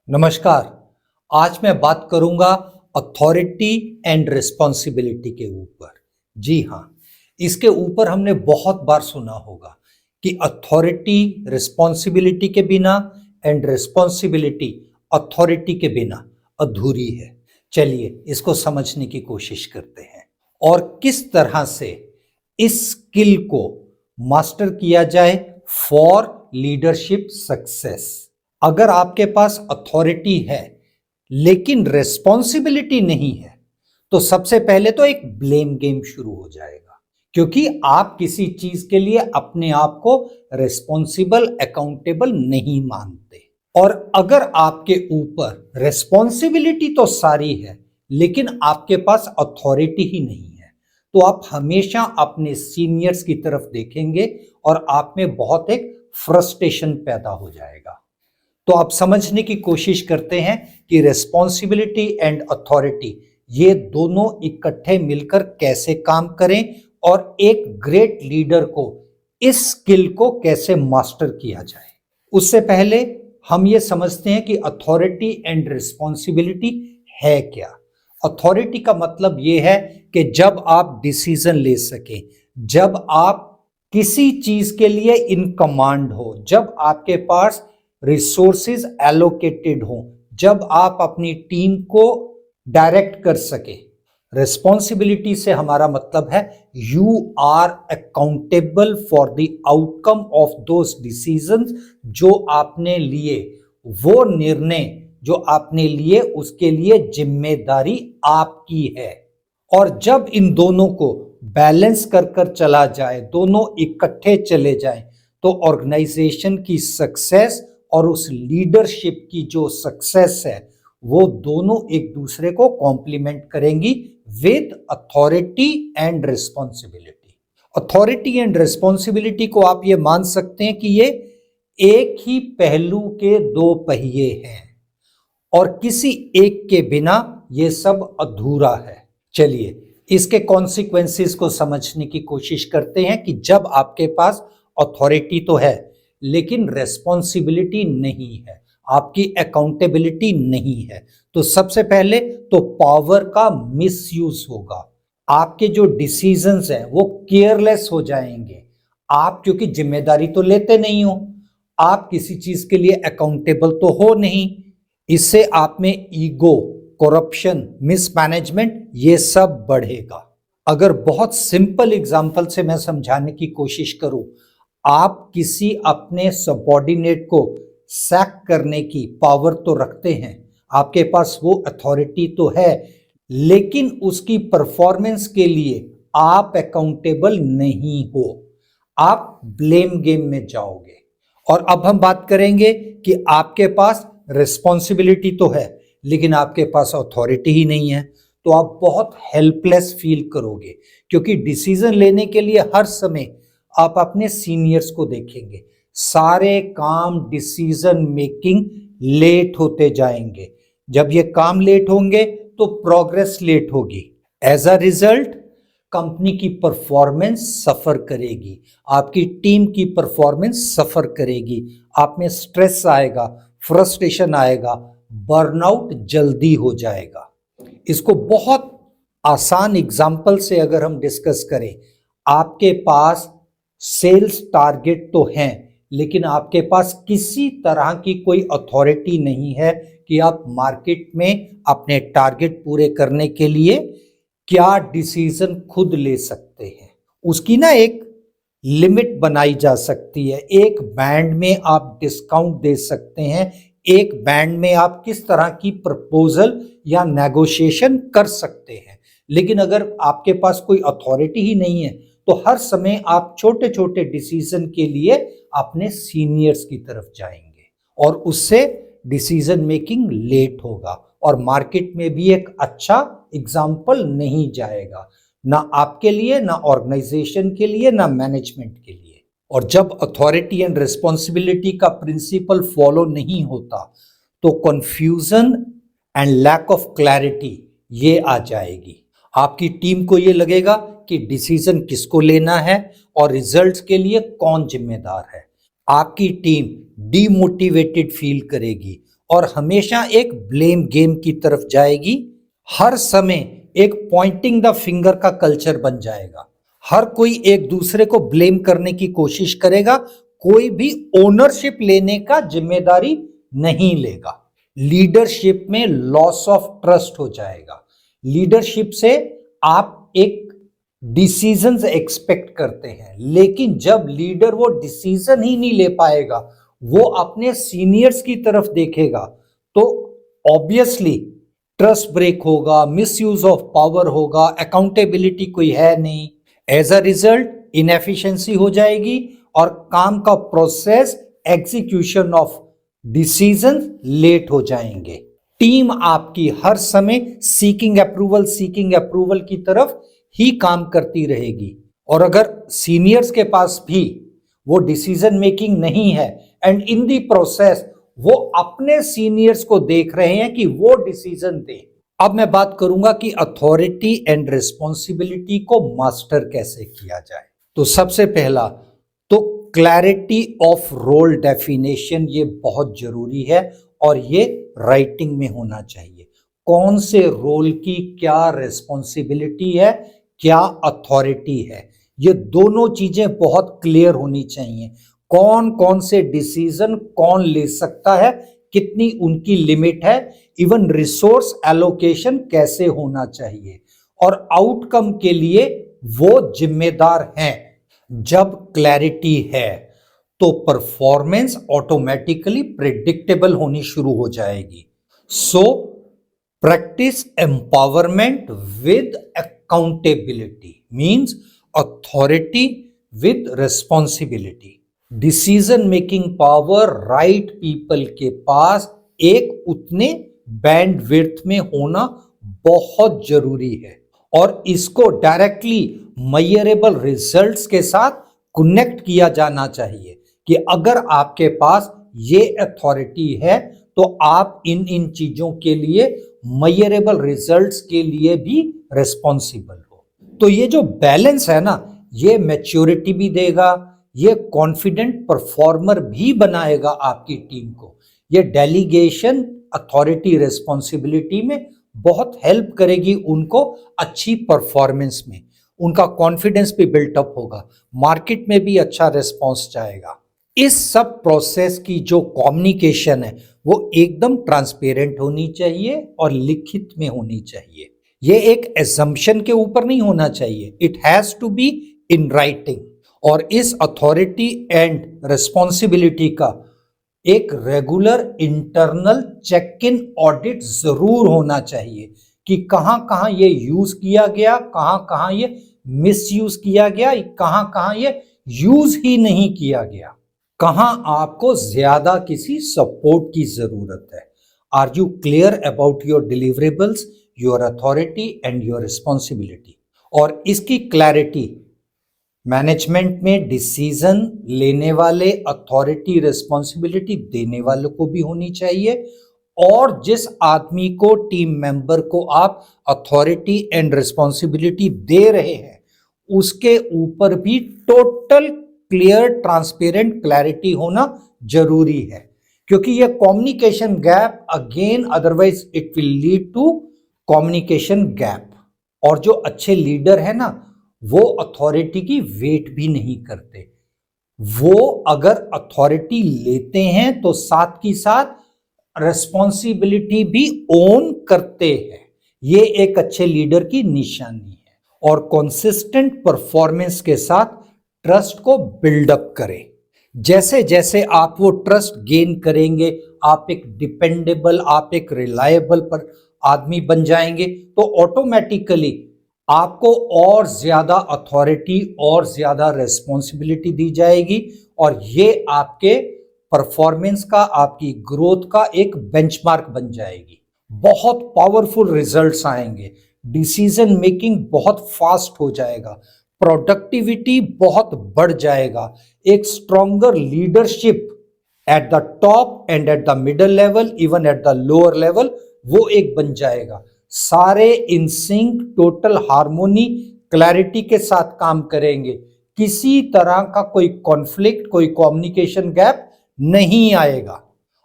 नमस्कार। आज मैं बात करूंगा अथॉरिटी एंड रिस्पॉन्सिबिलिटी के ऊपर। जी हाँ, इसके ऊपर हमने बहुत बार सुना होगा कि अथॉरिटी रिस्पॉन्सिबिलिटी के बिना एंड रिस्पॉन्सिबिलिटी अथॉरिटी के बिना अधूरी है। चलिए इसको समझने की कोशिश करते हैं और किस तरह से इस स्किल को मास्टर किया जाए फॉर लीडरशिप सक्सेस। अगर आपके पास अथॉरिटी है लेकिन रिस्पॉन्सिबिलिटी नहीं है तो सबसे पहले तो एक ब्लेम गेम शुरू हो जाएगा, क्योंकि आप किसी चीज के लिए अपने आप को रिस्पॉन्सिबल अकाउंटेबल नहीं मानते। और अगर आपके ऊपर रिस्पॉन्सिबिलिटी तो सारी है लेकिन आपके पास अथॉरिटी ही नहीं है तो आप हमेशा अपने सीनियर्स की तरफ देखेंगे और आप में बहुत एक फ्रस्ट्रेशन पैदा हो जाएगा। तो आप समझने की कोशिश करते हैं कि रिस्पॉन्सिबिलिटी एंड अथॉरिटी ये दोनों इकट्ठे मिलकर कैसे काम करें और एक ग्रेट लीडर को इस स्किल को कैसे मास्टर किया जाए। उससे पहले हम ये समझते हैं कि अथॉरिटी एंड रिस्पॉन्सिबिलिटी है क्या। अथॉरिटी का मतलब ये है कि जब आप डिसीजन ले सकें, जब आप किसी चीज के लिए इन कमांड हो, जब आपके पास रिसोर्सेज एलोकेटेड हो, जब आप अपनी टीम को डायरेक्ट कर सके। रिस्पॉन्सिबिलिटी से हमारा मतलब है you are accountable for the outcome of those decisions जो आपने लिए, वो निर्णय जो आपने लिए उसके लिए जिम्मेदारी आपकी है। और जब इन दोनों को बैलेंस कर कर चला जाए, दोनों इकट्ठे चले जाएं, तो ऑर्गेनाइजेशन की सक्सेस और उस लीडरशिप की जो सक्सेस है वो दोनों एक दूसरे को कॉम्प्लीमेंट करेंगी with authority and responsibility. Authority and responsibility को आप ये मान सकते हैं कि ये एक ही पहलू के दो पहिए हैं और किसी एक के बिना ये सब अधूरा है। चलिए इसके कॉन्सिक्वेंसेस को समझने की कोशिश करते हैं कि जब आपके पास अथॉरिटी तो है लेकिन रेस्पॉन्सिबिलिटी नहीं है, आपकी अकाउंटेबिलिटी नहीं है, तो सबसे पहले तो पावर का मिसयूज होगा। आपके जो डिसीजंस हैं वो केयरलेस हो जाएंगे। आप क्योंकि जिम्मेदारी तो लेते नहीं हो, आप किसी चीज के लिए अकाउंटेबल तो हो नहीं, इससे आप में ईगो, करप्शन, मिसमैनेजमेंट ये सब बढ़ेगा। अगर बहुत सिंपल एग्जांपल से मैं समझाने की कोशिश करूं, आप किसी अपने सबऑर्डिनेट को सैक करने की पावर तो रखते हैं, आपके पास वो अथॉरिटी तो है, लेकिन उसकी परफॉर्मेंस के लिए आप अकाउंटेबल नहीं हो, आप ब्लेम गेम में जाओगे। और अब हम बात करेंगे कि आपके पास रिस्पॉन्सिबिलिटी तो है लेकिन आपके पास अथॉरिटी ही नहीं है, तो आप बहुत हेल्पलेस फील करोगे, क्योंकि डिसीजन लेने के लिए हर समय आप अपने सीनियर्स को देखेंगे, सारे काम डिसीजन मेकिंग लेट होते जाएंगे। जब ये काम लेट होंगे तो प्रोग्रेस लेट होगी। एज अ रिजल्ट कंपनी की परफॉर्मेंस सफर करेगी, आपकी टीम की परफॉर्मेंस सफर करेगी, आप में स्ट्रेस आएगा, फ्रस्ट्रेशन आएगा, बर्नआउट जल्दी हो जाएगा। इसको बहुत आसान एग्जाम्पल से अगर हम डिस्कस करें, आपके पास सेल्स टारगेट तो हैं लेकिन आपके पास किसी तरह की कोई अथॉरिटी नहीं है कि आप मार्केट में अपने टारगेट पूरे करने के लिए क्या डिसीजन खुद ले सकते हैं। उसकी ना एक लिमिट बनाई जा सकती है, एक बैंड में आप डिस्काउंट दे सकते हैं, एक बैंड में आप किस तरह की प्रपोजल या नेगोशिएशन कर सकते हैं। लेकिन अगर आपके पास कोई अथॉरिटी ही नहीं है तो हर समय आप छोटे छोटे डिसीजन के लिए अपने सीनियर्स की तरफ जाएंगे और उससे डिसीजन मेकिंग लेट होगा और मार्केट में भी एक अच्छा एग्जाम्पल नहीं जाएगा, ना आपके लिए, ना ऑर्गेनाइजेशन के लिए, ना मैनेजमेंट के लिए। और जब अथॉरिटी एंड रिस्पॉन्सिबिलिटी का प्रिंसिपल फॉलो नहीं होता तो confusion and lack of clarity ये आ जाएगी। आपकी टीम को ये लगेगा कि डिसीजन किसको लेना है और रिजल्ट्स के लिए कौन जिम्मेदार है। आपकी टीम डीमोटिवेटेड फील करेगी और हमेशा एक ब्लेम गेम की तरफ जाएगी। हर समय एक पॉइंटिंग द फिंगर का कल्चर बन जाएगा। हर कोई एक दूसरे को ब्लेम करने की कोशिश करेगा, कोई भी ओनरशिप लेने का जिम्मेदारी नहीं लेगा। लीडरशिप में लॉस ऑफ ट्रस्ट हो जाएगा। लीडरशिप से आप एक डिसीजंस एक्सपेक्ट करते हैं, लेकिन जब लीडर वो डिसीजन ही नहीं ले पाएगा, वो अपने सीनियर्स की तरफ देखेगा, तो ऑब्वियसली ट्रस्ट ब्रेक होगा, मिसयूज ऑफ पावर होगा, अकाउंटेबिलिटी कोई है नहीं। एज अ रिजल्ट इनएफिशिएंसी हो जाएगी और काम का process, execution of decision late हो जाएंगे। टीम आपकी हर समय सीकिंग अप्रूवल की तरफ ही काम करती रहेगी। और अगर सीनियर्स के पास भी वो डिसीजन मेकिंग नहीं है एंड इन दी प्रोसेस वो अपने सीनियर्स को देख रहे हैं कि वो डिसीजन दे। अब मैं बात करूंगा कि अथॉरिटी एंड रिस्पॉन्सिबिलिटी को मास्टर कैसे किया जाए। तो सबसे पहला तो क्लैरिटी ऑफ रोल डेफिनेशन, ये बहुत जरूरी है और ये राइटिंग में होना चाहिए। कौन से रोल की क्या रिस्पॉन्सिबिलिटी है, क्या अथॉरिटी है, ये दोनों चीजें बहुत क्लियर होनी चाहिए। कौन कौन से डिसीजन कौन ले सकता है, कितनी उनकी लिमिट है, इवन रिसोर्स एलोकेशन कैसे होना चाहिए और आउटकम के लिए वो जिम्मेदार हैं। जब क्लैरिटी है तो परफॉर्मेंस ऑटोमेटिकली प्रिडिक्टेबल होनी शुरू हो जाएगी। So practice empowerment with accountability means authority with responsibility. Decision making power right people के पास एक उतने बैंडविड्थ में होना बहुत जरूरी है और इसको डायरेक्टली मेजरेबल रिजल्ट्स के साथ कनेक्ट किया जाना चाहिए कि अगर आपके पास ये अथॉरिटी है तो आप इन इन चीजों के लिए मेजरेबल रिजल्ट्स के लिए भी रिस्पॉन्सिबल हो। तो ये जो बैलेंस है ना, ये मैच्योरिटी भी देगा, ये कॉन्फिडेंट परफॉर्मर भी बनाएगा आपकी टीम को। ये डेलीगेशन अथॉरिटी रिस्पॉन्सिबिलिटी में बहुत हेल्प करेगी उनको अच्छी परफॉर्मेंस में। उनका कॉन्फिडेंस भी बिल्टअप होगा, मार्केट में भी अच्छा रिस्पॉन्स जाएगा। इस सब प्रोसेस की जो कम्युनिकेशन है वो एकदम ट्रांसपेरेंट होनी चाहिए और लिखित में होनी चाहिए। ये एक एजम्पशन के ऊपर नहीं होना चाहिए, it has to be in writing. और इस अथॉरिटी एंड रिस्पॉन्सिबिलिटी का एक रेगुलर इंटरनल चेक इन ऑडिट जरूर होना चाहिए कि कहां कहां ये यूज किया गया, कहां कहां ये मिसयूज किया गया, कहां कहां ये यूज ही नहीं किया गया, कहां आपको ज्यादा किसी सपोर्ट की जरूरत है। Are you clear about your deliverables, your authority and your responsibility. और इसकी क्लैरिटी मैनेजमेंट में डिसीजन लेने वाले, अथॉरिटी रिस्पॉन्सिबिलिटी देने वालों को भी होनी चाहिए और जिस आदमी को, टीम मेंबर को आप अथॉरिटी एंड रिस्पॉन्सिबिलिटी दे रहे हैं उसके ऊपर भी टोटल क्लियर ट्रांसपेरेंट क्लैरिटी होना जरूरी है। क्योंकि यह communication gap again otherwise it will lead to communication gap. और जो अच्छे लीडर है ना, वो अथॉरिटी की वेट भी नहीं करते। वो अगर अथॉरिटी लेते हैं तो साथ की साथ रिस्पॉन्सिबिलिटी भी ओन करते हैं। ये एक अच्छे लीडर की निशानी है। और कंसिस्टेंट परफॉर्मेंस के साथ ट्रस्ट को बिल्डअप करें। जैसे जैसे आप वो ट्रस्ट गेन करेंगे, आप एक डिपेंडेबल, आप एक रिलायबल पर आदमी बन जाएंगे, तो ऑटोमेटिकली आपको और ज्यादा अथॉरिटी और ज्यादा रिस्पॉन्सिबिलिटी दी जाएगी और ये आपके परफॉर्मेंस का, आपकी ग्रोथ का एक बेंचमार्क बन जाएगी। बहुत पावरफुल रिजल्ट्स आएंगे, डिसीजन मेकिंग बहुत फास्ट हो जाएगा, प्रोडक्टिविटी बहुत बढ़ जाएगा, एक stronger leadership at the top and at the middle level, even at the lower level, वो एक बन जाएगा। सारे in sync, total harmony, clarity के साथ काम करेंगे। किसी तरह का कोई कॉन्फ्लिक्ट, कोई कम्युनिकेशन गैप नहीं आएगा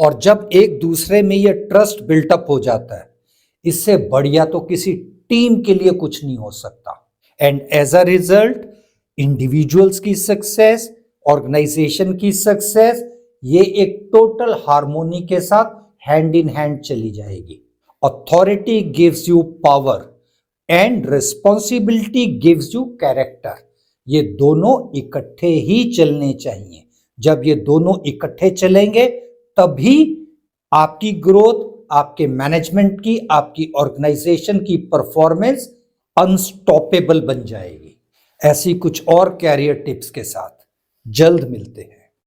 और जब एक दूसरे में ये ट्रस्ट बिल्टअप हो जाता है, इससे बढ़िया तो किसी टीम के लिए कुछ नहीं हो सकता। And as a result individuals की सक्सेस, ऑर्गेनाइजेशन की सक्सेस, ये एक टोटल हार्मोनी के साथ हैंड इन हैंड चली जाएगी। Authority gives you power and responsibility gives you character. ये दोनों इकट्ठे ही चलने चाहिए। जब ये दोनों इकट्ठे चलेंगे तभी आपकी ग्रोथ, आपके मैनेजमेंट की, आपकी ऑर्गेनाइजेशन की परफॉर्मेंस अनस्टॉपेबल बन जाएगी। ऐसी कुछ और कैरियर टिप्स के साथ जल्द मिलते हैं।